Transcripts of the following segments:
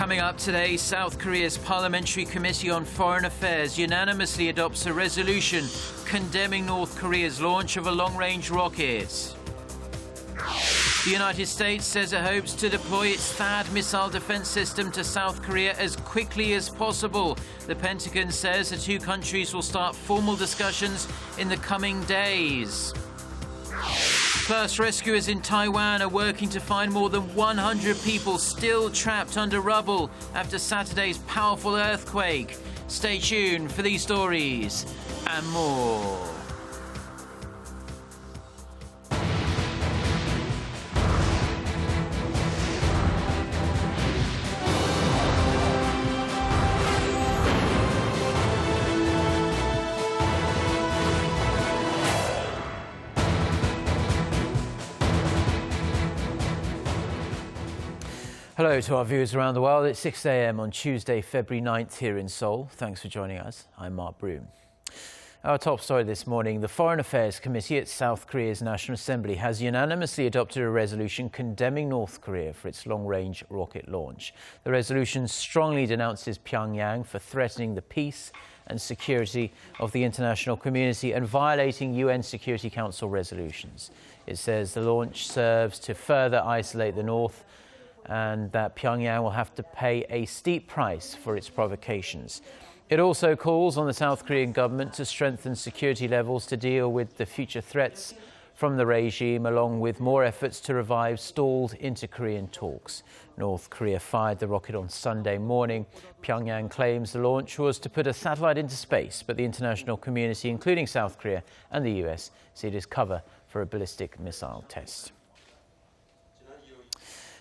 Coming up today, South Korea's Parliamentary Committee on Foreign Affairs unanimously adopts a resolution condemning North Korea's launch of a long-range rocket. The United States says it hopes to deploy its THAAD missile defense system to South Korea as quickly as possible. The Pentagon says the two countries will start formal discussions in the coming days. Plus, rescuers in Taiwan are working to find more than 100 people still trapped under rubble after Saturday's powerful earthquake. Stay tuned for these stories and more. Hello to our viewers around the world. It's 6 a.m. on Tuesday, February 9th here in Seoul. Thanks for joining us. I'm Mark Broom. Our top story this morning, the Foreign Affairs Committee at South Korea's National Assembly has unanimously adopted a resolution condemning North Korea for its long-range rocket launch. The resolution strongly denounces Pyongyang for threatening the peace and security of the international community and violating UN Security Council resolutions. It says the launch serves to further isolate the North and that Pyongyang will have to pay a steep price for its provocations. It also calls on the South Korean government to strengthen security levels to deal with the future threats from the regime, along with more efforts to revive stalled inter-Korean talks. North Korea fired the rocket on Sunday morning. Pyongyang claims the launch was to put a satellite into space, but the international community, including South Korea and the US, see it as cover for a ballistic missile test.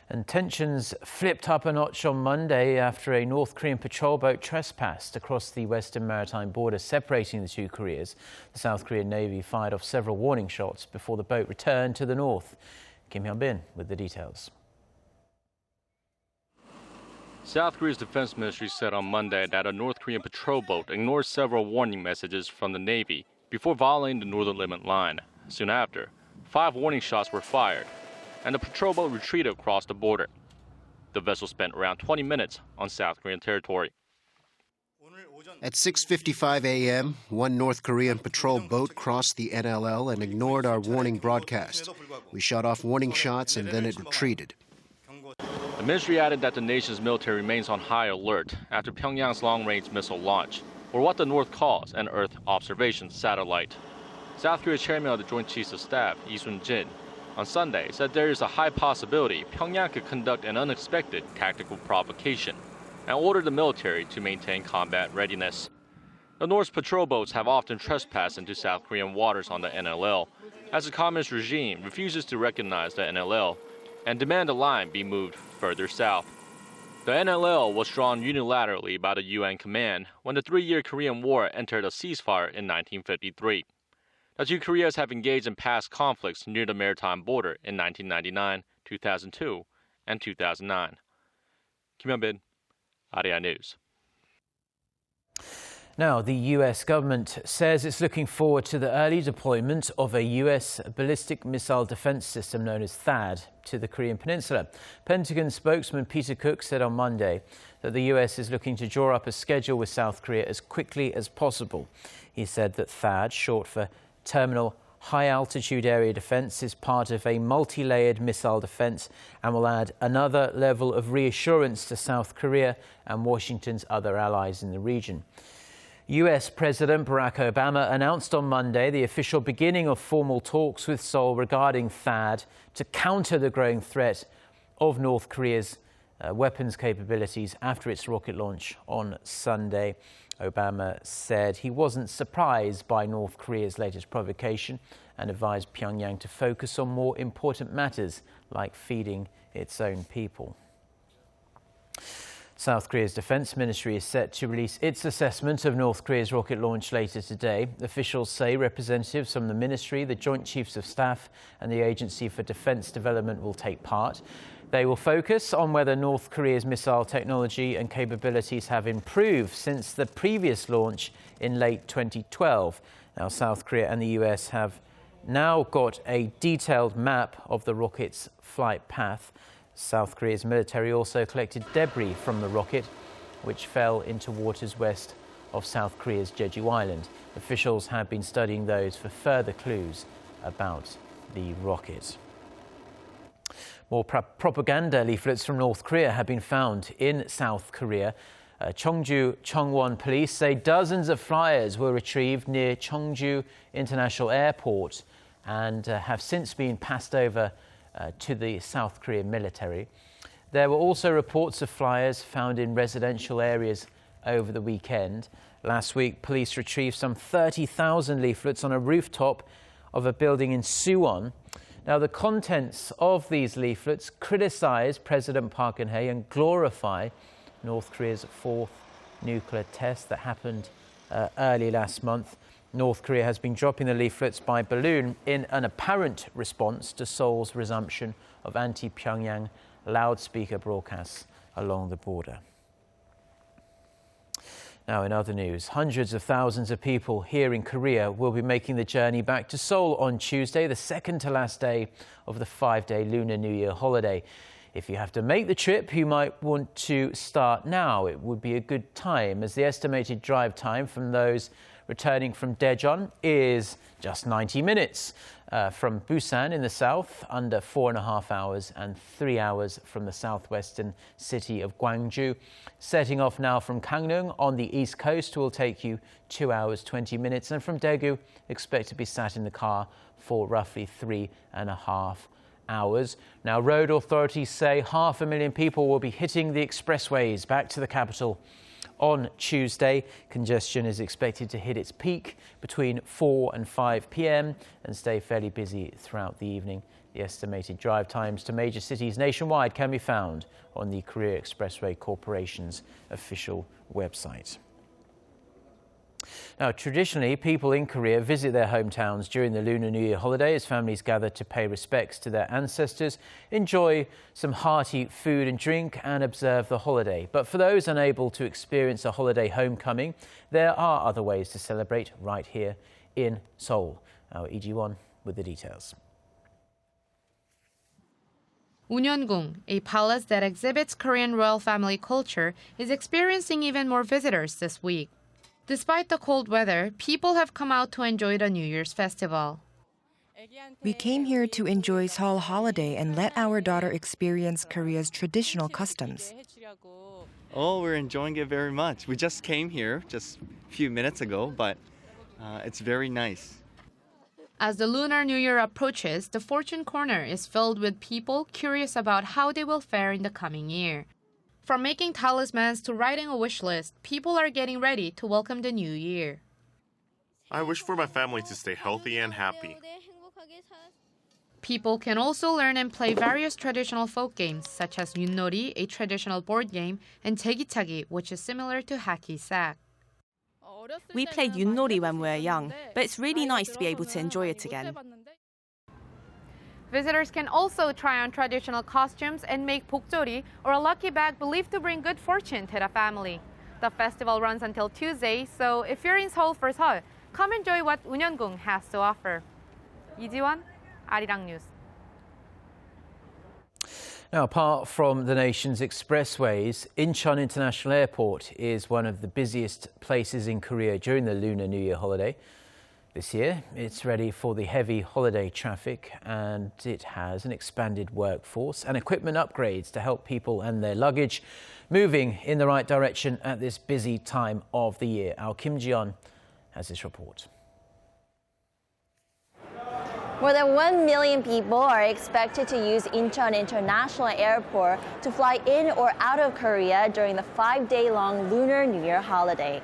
And tensions flipped up a notch on Monday after a North Korean patrol boat trespassed across the western maritime border separating the two Koreas. The South Korean Navy fired off several warning shots before the boat returned to the north. Kim Hyun-bin with the details. South Korea's defense ministry said on Monday that a North Korean patrol boat ignored several warning messages from the Navy before violating the northern limit line. Soon after, 5 warning shots were fired, and the patrol boat retreated across the border. The vessel spent around 20 minutes on South Korean territory. At 6:55 a.m., one North Korean patrol boat crossed the NLL and ignored our warning broadcast. We shot off warning shots and then it retreated. The ministry added that the nation's military remains on high alert after Pyongyang's long-range missile launch, or what the North calls an Earth observation satellite. South Korea's chairman of the Joint Chiefs of Staff, Lee Sun-jin, on Sunday said there is a high possibility Pyongyang could conduct an unexpected tactical provocation and ordered the military to maintain combat readiness. The North's patrol boats have often trespassed into South Korean waters on the NLL, as the communist regime refuses to recognize the NLL and demand the line be moved further south. The NLL was drawn unilaterally by the UN command when the 3-year Korean War entered a ceasefire in 1953. The two Koreas have engaged in past conflicts near the maritime border in 1999, 2002, and 2009. Kim Hyun-bin, Arirang News. Now, the US government says it's looking forward to the early deployment of a US ballistic missile defense system known as THAAD to the Korean Peninsula. Pentagon spokesman Peter Cook said on Monday that the US is looking to draw up a schedule with South Korea as quickly as possible. He said that THAAD, short for Terminal High Altitude Area Defense, is part of a multi-layered missile defense and will add another level of reassurance to South Korea and Washington's other allies in the region. US President Barack Obama announced on Monday the official beginning of formal talks with Seoul regarding THAAD to counter the growing threat of North Korea's weapons capabilities after its rocket launch on Sunday. Obama said he wasn't surprised by North Korea's latest provocation and advised Pyongyang to focus on more important matters like feeding its own people. South Korea's defense ministry is set to release its assessment of North Korea's rocket launch later today. Officials say representatives from the ministry, the Joint Chiefs of Staff and the Agency for Defense Development will take part. They will focus on whether North Korea's missile technology and capabilities have improved since the previous launch in late 2012. Now, South Korea and the US have now got a detailed map of the rocket's flight path. South Korea's military also collected debris from the rocket, which fell into waters west of South Korea's Jeju Island. Officials have been studying those for further clues about the rocket. More propaganda leaflets from North Korea have been found in South Korea. Cheongju Chungwon police say dozens of flyers were retrieved near Cheongju International Airport and have since been passed over to the South Korean military. There were also reports of flyers found in residential areas over the weekend. Last week, police retrieved some 30,000 leaflets on a rooftop of a building in Suwon. Now, the contents of these leaflets criticize President Park Geun-hye and glorify North Korea's fourth nuclear test that happened early last month. North Korea has been dropping the leaflets by balloon in an apparent response to Seoul's resumption of anti-Pyongyang loudspeaker broadcasts along the border. Now, in other news, hundreds of thousands of people here in Korea will be making the journey back to Seoul on Tuesday, the second to last day of the 5-day Lunar New Year holiday. If you have to make the trip, you might want to start now. It would be a good time, as the estimated drive time from those returning from Daejeon is just 90 minutes. From Busan in the south, under 4.5 hours, and 3 hours from the southwestern city of Gwangju. Setting off now from Gangneung on the east coast will take you 2 hours, 20 minutes. And from Daegu, expect to be sat in the car for roughly 3.5 hours. Now, road authorities say 500,000 people will be hitting the expressways back to the capital on Tuesday. Congestion is expected to hit its peak between 4 and 5 p.m. and stay fairly busy throughout the evening. The estimated drive times to major cities nationwide can be found on the Korea Expressway Corporation's official website. Now, traditionally, people in Korea visit their hometowns during the Lunar New Year holiday as families gather to pay respects to their ancestors, enjoy some hearty food and drink, and observe the holiday. But for those unable to experience a holiday homecoming, there are other ways to celebrate right here in Seoul. Our Lee-ji-won with the details. Unhyeongung, a palace that exhibits Korean royal family culture, is experiencing even more visitors this week. Despite the cold weather, people have come out to enjoy the New Year's festival. We came here to enjoy Seoul holiday and let our daughter experience Korea's traditional customs. Oh, we're enjoying it very much. We just came here just a few minutes ago, but it's very nice. As the Lunar New Year approaches, the Fortune Corner is filled with people curious about how they will fare in the coming year. From making talismans to writing a wish list, people are getting ready to welcome the new year. I wish for my family to stay healthy and happy. People can also learn and play various traditional folk games, such as Yunori, a traditional board game, and Taegi, which is similar to hacky sack. We played Yunori when we were young, but it's really nice to be able to enjoy it again. Visitors can also try on traditional costumes and make bokjori, or a lucky bag believed to bring good fortune to the family. The festival runs until Tuesday, so if you're in Seoul for Seoul, come enjoy what Unhyeongung has to offer. Lee-ji-won, Arirang News. Now, apart from the nation's expressways, Incheon International Airport is one of the busiest places in Korea during the Lunar New Year holiday. This year, it's ready for the heavy holiday traffic, and it has an expanded workforce and equipment upgrades to help people and their luggage moving in the right direction at this busy time of the year. Our Kim Ji-yeon has this report. More than 1 million people are expected to use Incheon International Airport to fly in or out of Korea during the 5-day-long Lunar New Year holiday.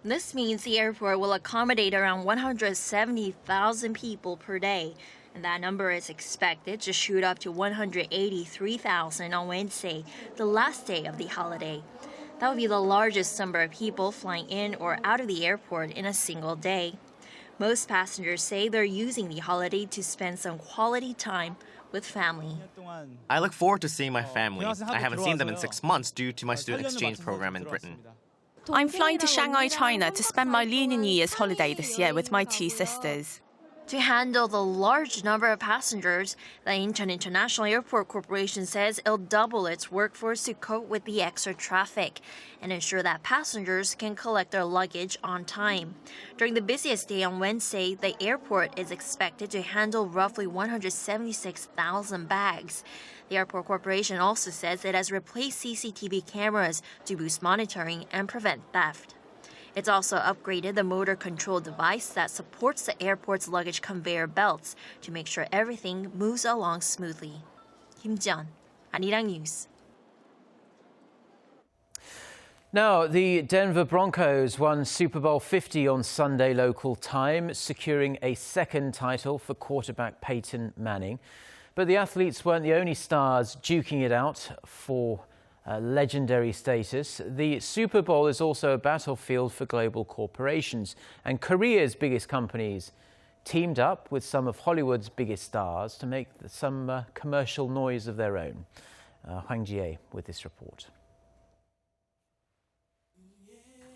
This means the airport will accommodate around 170,000 people per day, and that number is expected to shoot up to 183,000 on Wednesday, the last day of the holiday. That would be the largest number of people flying in or out of the airport in a single day. Most passengers say they're using the holiday to spend some quality time with family. I look forward to seeing my family. I haven't seen them in 6 months due to my student exchange program in Britain. I'm flying to Shanghai, China to spend my Lunar New Year's holiday this year with my 2 sisters. To handle the large number of passengers, the Incheon International Airport Corporation says it'll double its workforce to cope with the extra traffic and ensure that passengers can collect their luggage on time. During the busiest day on Wednesday, the airport is expected to handle roughly 176,000 bags. The airport corporation also says it has replaced CCTV cameras to boost monitoring and prevent theft. It's also upgraded the motor control device that supports the airport's luggage conveyor belts to make sure everything moves along smoothly. Incheon, Arirang News. Now, the Denver Broncos won Super Bowl 50 on Sunday local time, securing a second title for quarterback Peyton Manning. But the athletes weren't the only stars duking it out for legendary status. The Super Bowl is also a battlefield for global corporations, and Korea's biggest companies teamed up with some of Hollywood's biggest stars to make some commercial noise of their own. Hwang Jie with this report.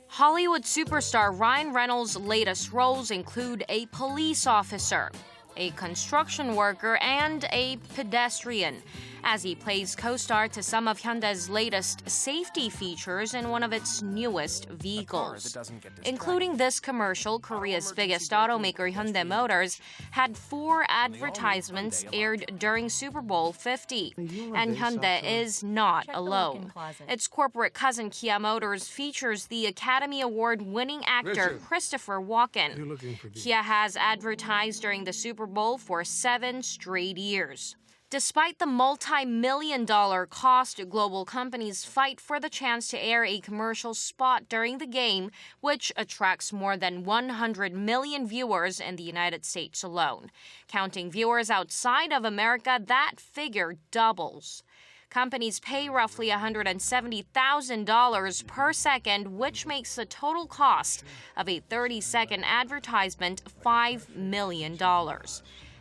Hollywood superstar Ryan Reynolds' latest roles include a police officer, a construction worker, and a pedestrian, as he plays co-star to some of Hyundai's latest safety features in one of its newest vehicles. Including this commercial, Korea's biggest automaker Hyundai Motors had 4 advertisements aired during Super Bowl 50. And Hyundai is not alone. Its corporate cousin Kia Motors features the Academy Award-winning actor Christopher Walken. Kia has advertised during the Super Bowl for 7 straight years. Despite the multi-million-dollar cost, global companies fight for the chance to air a commercial spot during the game, which attracts more than 100 million viewers in the United States alone. Counting viewers outside of America, that figure doubles. Companies pay roughly $170,000 per second, which makes the total cost of a 30-second advertisement $5 million.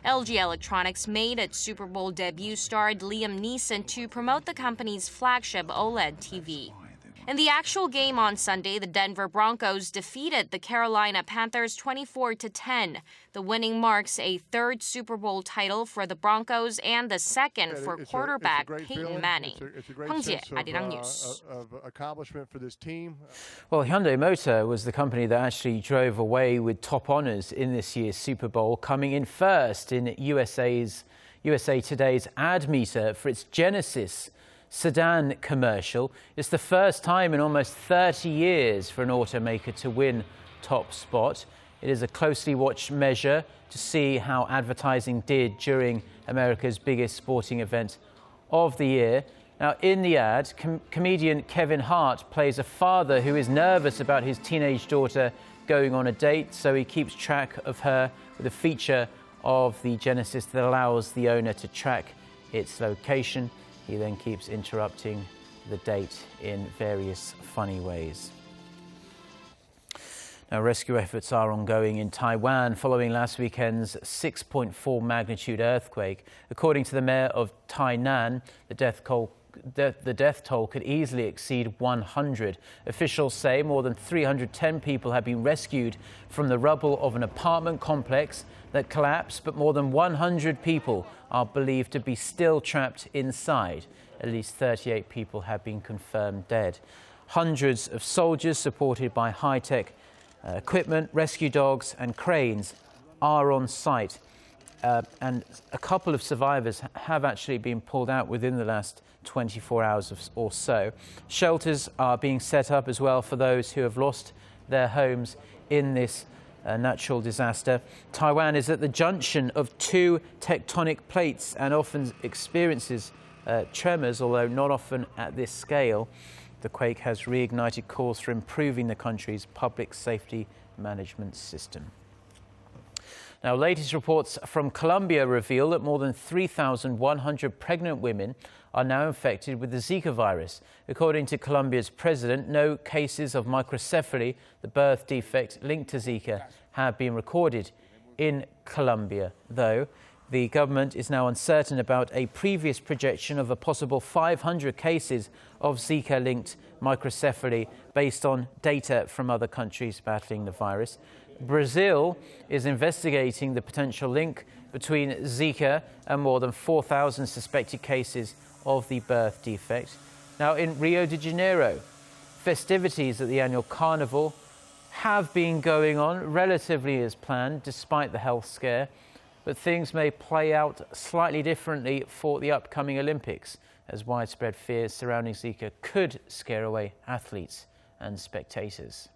LG Electronics made its Super Bowl debut starred Liam Neeson to promote the company's flagship OLED TV. In the actual game on Sunday, the Denver Broncos defeated the Carolina Panthers 24-10. The winning marks a 3rd Super Bowl title for the Broncos and the 2nd for quarterback Peyton Manning. Hwang Jie, Arirang News. Accomplishment for this team. Well, Hyundai Motor was the company that actually drove away with top honors in this year's Super Bowl, coming in first in USA Today's ad meter for its Genesis sedan commercial. It's the first time in almost 30 years for an automaker to win top spot. It is a closely watched measure to see how advertising did during America's biggest sporting event of the year. Now, in the ad, comedian Kevin Hart plays a father who is nervous about his teenage daughter going on a date, so he keeps track of her with a feature of the Genesis that allows the owner to track its location. He then keeps interrupting the date in various funny ways. Now, rescue efforts are ongoing in Taiwan following last weekend's 6.4 magnitude earthquake. According to the mayor of Tainan, the death toll could easily exceed 100. Officials say more than 310 people have been rescued from the rubble of an apartment complex that collapsed, but more than 100 people are believed to be still trapped inside. At least 38 people have been confirmed dead. Hundreds of soldiers supported by high-tech equipment, rescue dogs and cranes are on site. And a couple of survivors have actually been pulled out within the last 24 hours or so. Shelters are being set up as well for those who have lost their homes in this natural disaster. Taiwan is at the junction of 2 tectonic plates and often experiences tremors, although not often at this scale. The quake has reignited calls for improving the country's public safety management system. Now, latest reports from Colombia reveal that more than 3,100 pregnant women are now infected with the Zika virus. According to Colombia's president, no cases of microcephaly, the birth defect linked to Zika, have been recorded in Colombia, though the government is now uncertain about a previous projection of a possible 500 cases of Zika-linked microcephaly based on data from other countries battling the virus. Brazil is investigating the potential link between Zika and more than 4,000 suspected cases of the birth defect. Now, in Rio de Janeiro, festivities at the annual carnival have been going on relatively as planned, despite the health scare, but things may play out slightly differently for the upcoming Olympics, as widespread fears surrounding Zika could scare away athletes and spectators.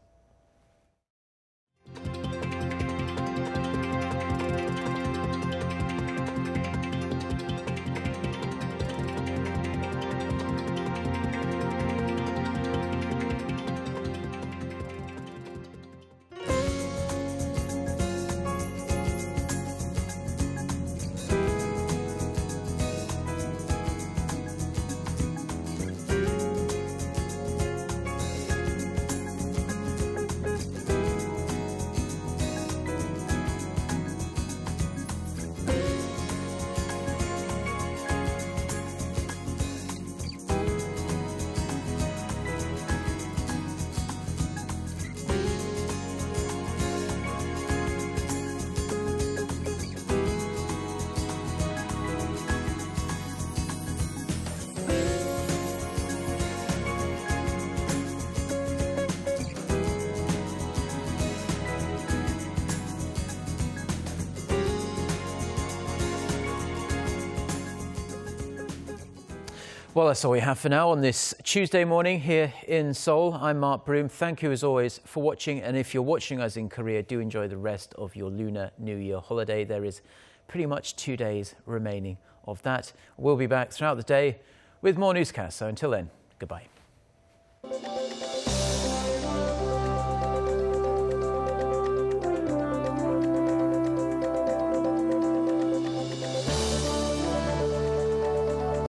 Well, that's all we have for now on this Tuesday morning here in Seoul. I'm Mark Broom. Thank you as always for watching. And if you're watching us in Korea, do enjoy the rest of your Lunar New Year holiday. There is pretty much 2 days remaining of that. We'll be back throughout the day with more newscasts. So until then, goodbye.